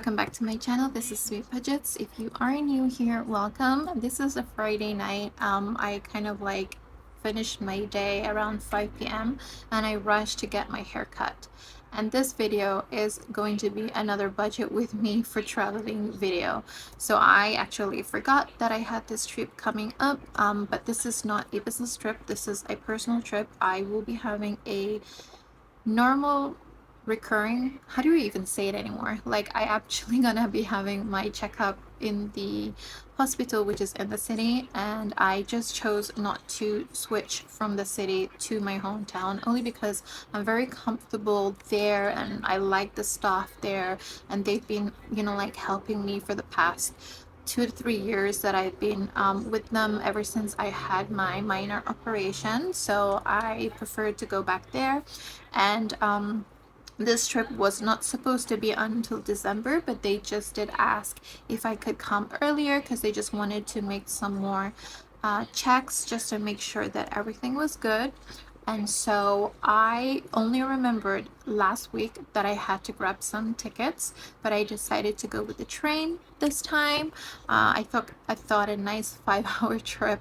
welcome back to my channel. This is Sweet Budgets. If you are new here, welcome. This is a Friday night. I kind of like finished my day around 5 p.m. and I rushed to get my hair cut. And this video is going to be another budget with me for traveling video. So I actually forgot that I had this trip coming up, but this is not a business trip. This is a personal trip. I will be having a normal recurring, how do we even say it anymore, like I actually gonna be having my checkup in the hospital which is in the city, and I just chose not to switch from the city to my hometown only because I'm very comfortable there and I like the staff there, and they've been, you know, like helping me for the past 2 to 3 years that I've been with them ever since I had my minor operation. So I preferred to go back there. And this trip was not supposed to be until December, but they just did ask if I could come earlier because they just wanted to make some more checks just to make sure that everything was good. And so I only remembered last week that I had to grab some tickets, but I decided to go with the train this time. I thought a nice 5 hour trip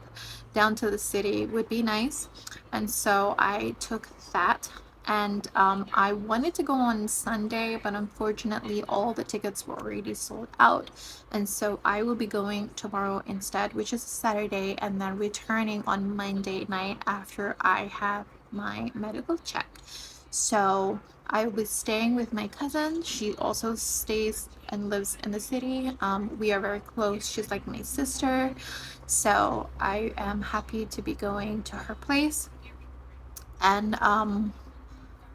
down to the city would be nice, and so I took that. And I wanted to go on Sunday, but unfortunately all the tickets were already sold out, and so I will be going tomorrow instead, which is Saturday, and then returning on Monday night after I have my medical check. So I will be staying with my cousin. She also stays and lives in the city. We are very close. She's like my sister. So I am happy to be going to her place. And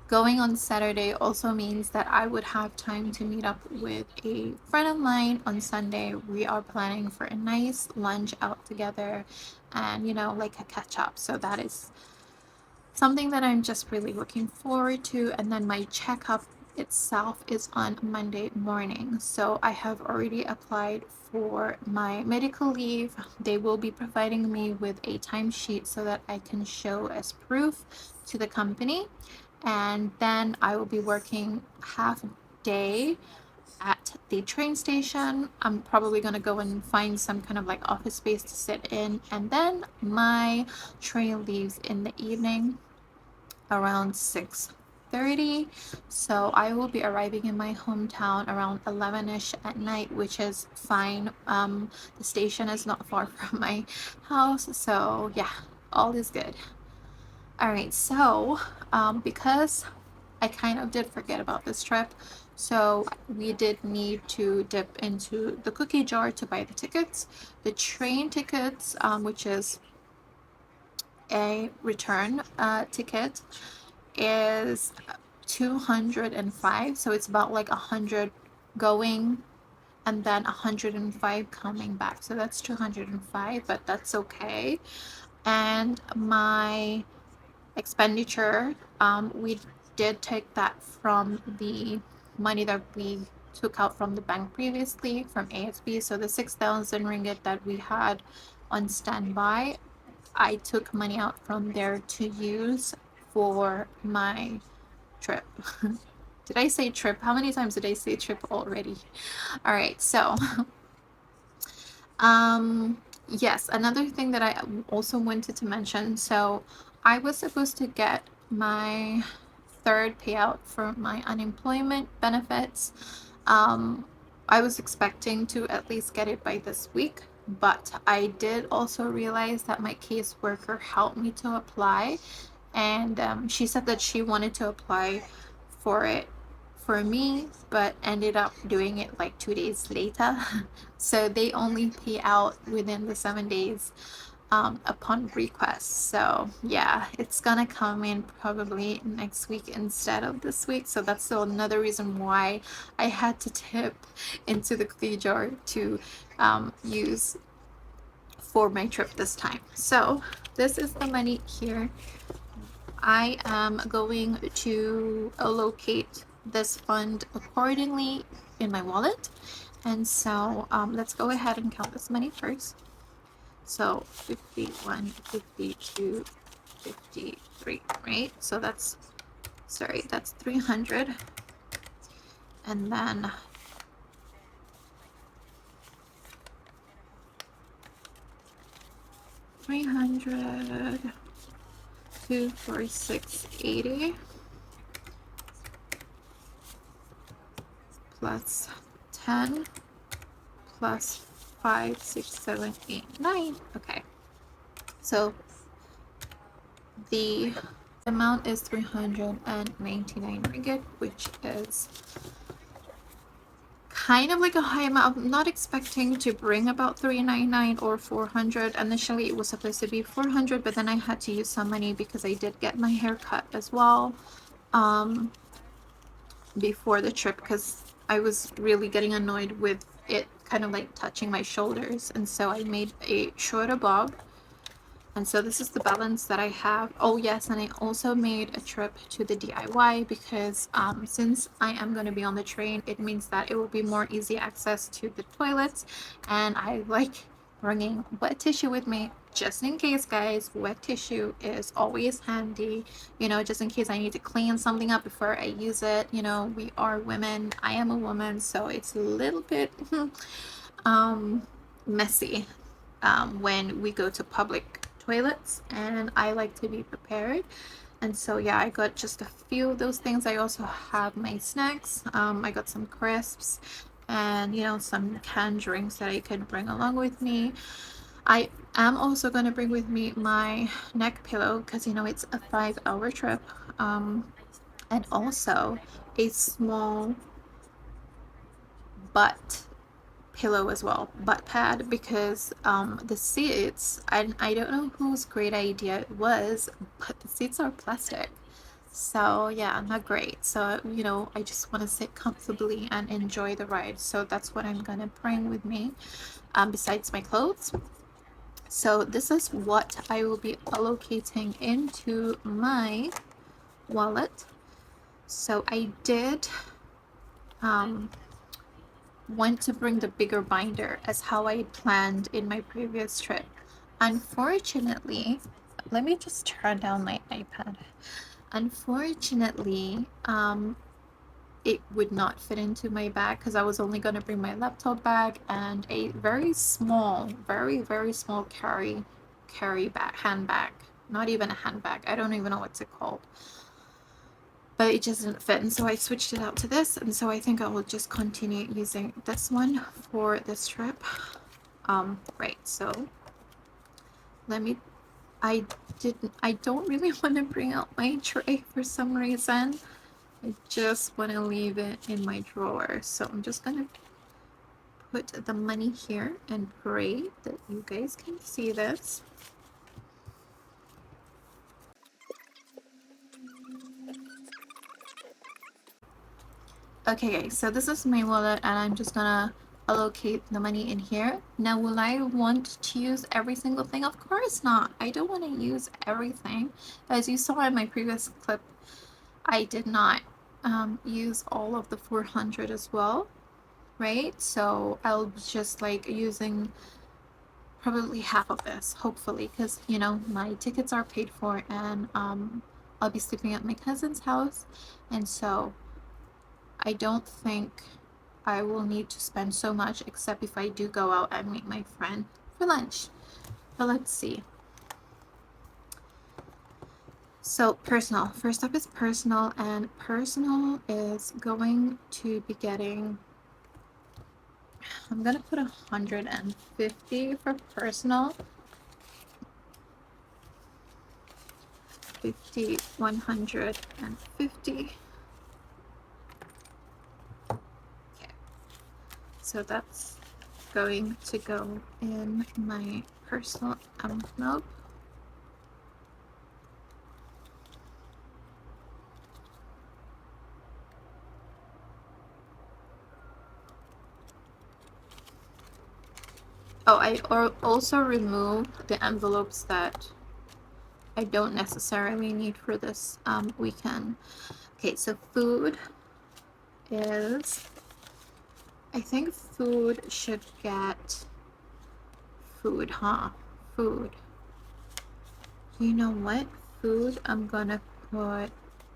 going on Saturday also means that I would have time to meet up with a friend of mine on Sunday. We are planning for a nice lunch out together and, you know, like a catch up. So that is something that I'm just really looking forward to. And then my checkup itself is on Monday morning. So I have already applied for my medical leave. They will be providing me with a timesheet so that I can show as proof to the company. And then I will be working half day at the train station. I'm probably going to go and find some kind of like office space to sit in, and then my train leaves in the evening around 6:30. So I will be arriving in my hometown around 11ish at night, which is fine. The station is not far from my house, so yeah, all is good. All right, so because I kind of did forget about this trip, so we did need to dip into the cookie jar to buy the tickets. The train tickets, which is a return ticket, is 205. So it's about like 100 going and then 105 coming back. So that's 205, but that's okay. And my expenditure, we did take that from the money that we took out from the bank previously from ASB. So the 6,000 ringgit that we had on standby, I took money out from there to use for my trip. Did I say trip? How many times did I say trip already? All right, so yes, another thing that I also wanted to mention. So I was supposed to get my third payout for my unemployment benefits. I was expecting to at least get it by this week, but I did also realize that my caseworker helped me to apply, and she said that she wanted to apply for it for me, but ended up doing it like 2 days later. So they only pay out within the 7 days upon request. So yeah, it's gonna come in probably next week instead of this week. So that's still another reason why I had to tip into the cookie jar to use for my trip this time. So this is the money here. I am going to allocate this fund accordingly in my wallet. And so let's go ahead and count this money first. So 51, 52, 53, right? So that's, sorry, that's 300. And then 300, 2, 4, 6, 80 plus 10 plus 5, 6, 7, 8, 9. Okay, so the amount is 399 ringgit, which is kind of like a high amount. I'm not expecting to bring about 399 or 400. Initially it was supposed to be 400, but then I had to use some money because I did get my hair cut as well before the trip, because I was really getting annoyed with it kind of like touching my shoulders, and so I made a shorter bob. And so this is the balance that I have. Oh yes, and I also made a trip to the DIY because since I am going to be on the train, it means that it will be more easy access to the toilets. And I like bringing wet tissue with me just in case, guys. Wet tissue is always handy, you know, just in case I need to clean something up before I use it. You know, we are women. I am a woman, so it's a little bit messy when we go to public toilets, and I like to be prepared. And so yeah, I got just a few of those things. I also have my snacks. I got some crisps and, you know, some canned drinks that I could bring along with me. I am also going to bring with me my neck pillow because, you know, it's a 5-hour trip, and also a small butt pillow as well, butt pad, because the seats, I don't know whose great idea it was, but the seats are plastic, so yeah, not great. So, you know, I just want to sit comfortably and enjoy the ride, so that's what I'm gonna bring with me besides my clothes. So this is what I will be allocating into my wallet. So I did want to bring the bigger binder as how I planned in my previous trip. Unfortunately, let me just turn down my iPad. Unfortunately, it would not fit into my bag because I was only going to bring my laptop bag and a very small, very small carry bag, handbag. Not even a handbag. I don't even know what's it called, but it just didn't fit, and so I switched it out to this, and so I think I will just continue using this one for this trip. Right, so let me, I don't really want to bring out my tray for some reason. I just want to leave it in my drawer, so I'm just gonna put the money here and pray that you guys can see this. Okay guys, so this is my wallet and I'm just gonna allocate the money in here. Now, will I want to use every single thing? Of course not. I don't want to use everything. As you saw in my previous clip, I did not use all of the 400 as well, right? So I'll just like using probably half of this, hopefully, because, you know, my tickets are paid for, and I'll be sleeping at my cousin's house, and so I don't think I will need to spend so much, except if I do go out and meet my friend for lunch. But let's see. So personal. First up is personal, and personal is going to be getting, I'm gonna put 150 for personal. 50, 150. Okay, so that's going to go in my personal envelope. Oh, I also remove the envelopes that I don't necessarily need for this weekend. Okay, so food is, I think food should get food, huh? Food. You know what? Food, I'm gonna put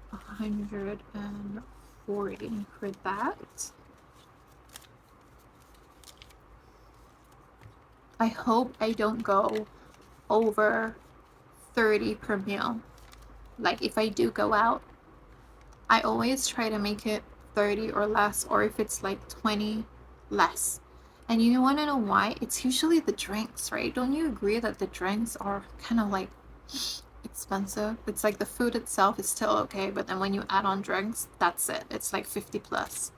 140 for that. I hope I don't go over 30 per meal. Like if I do go out, I always try to make it 30 or less, or if it's like 20, less. And you want to know why? It's usually the drinks, right? Don't you agree that the drinks are kind of like expensive? It's like the food itself is still okay, but then when you add on drinks, that's it. It's like 50 plus.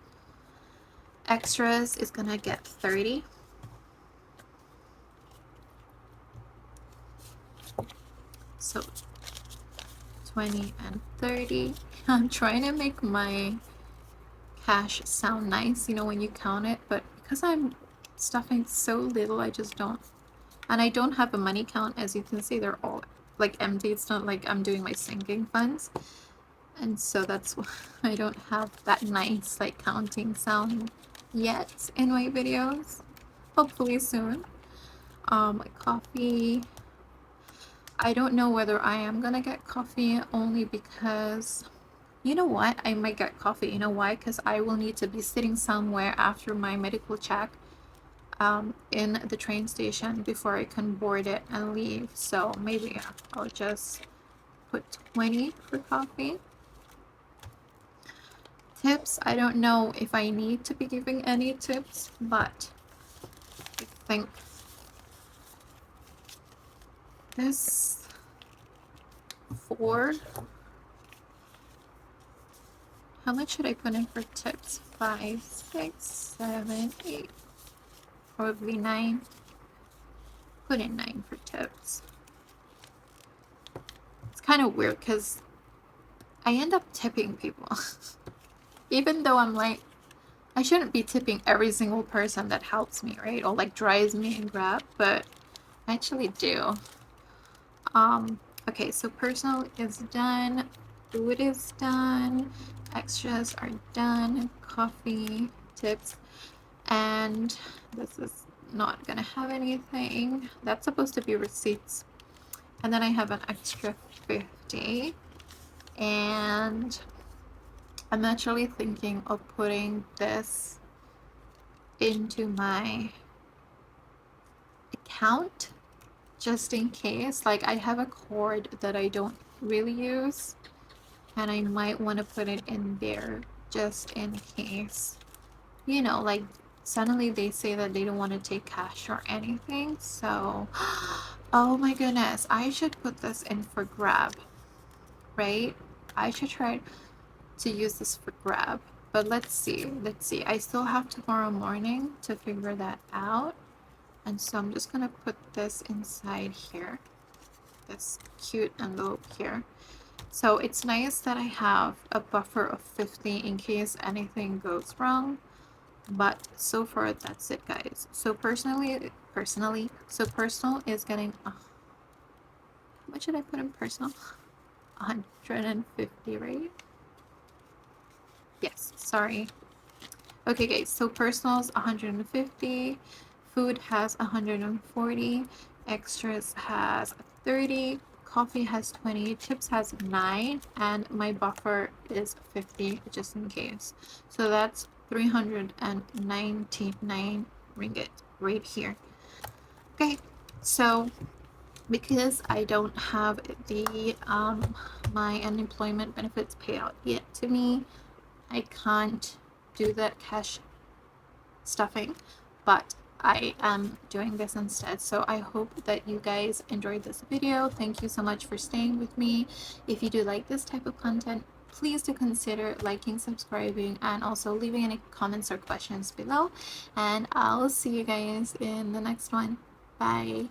Extras is gonna get 30. So 20 and 30. I'm trying to make my cash sound nice, you know, when you count it, but because I'm stuffing so little, I just don't. And I don't have a money count. As you can see, they're all like empty. It's not like I'm doing my sinking funds. And so that's why I don't have that nice like counting sound yet in my videos. Hopefully soon. Coffee. I don't know whether I am gonna get coffee, only because you know what? I might get coffee. You know why? Because I will need to be sitting somewhere after my medical check in the train station before I can board it and leave. So maybe I'll just put 20 for coffee. Tips, I don't know if I need to be giving any tips, but I think this 4. How much should I put in for tips? 5, 6, 7, 8, probably 9. Put in 9 for tips. It's kind of weird because I end up tipping people. Even though I'm like, I shouldn't be tipping every single person that helps me, right? Or like drives me in Grab, but I actually do. Okay, so personal is done. Food is done. Extras are done. Coffee, tips. And this is not gonna have anything. That's supposed to be receipts. And then I have an extra 50. And I'm actually thinking of putting this into my account just in case. Like I have a cord that I don't really use, and I might want to put it in there just in case. You know, like suddenly they say that they don't want to take cash or anything. So, oh my goodness, I should put this in for Grab, right? I should try to use this for Grab. But let's see. I still have tomorrow morning to figure that out. And so I'm just gonna put this inside here. This cute envelope here. So it's nice that I have a buffer of 50 in case anything goes wrong. But so far that's it, guys. So personal is getting how much should I put in personal? 150, right? Yes, sorry. Okay guys, so personals 150, food has 140, extras has 30, coffee has 20, tips has 9, and my buffer is 50 just in case. So that's 399 ringgit right here. Okay, so because I don't have the my unemployment benefits payout yet to me, I can't do that cash stuffing, but I am doing this instead. So I hope that you guys enjoyed this video. Thank you so much for staying with me. If you do like this type of content, please do consider liking, subscribing, and also leaving any comments or questions below. And I'll see you guys in the next one. Bye.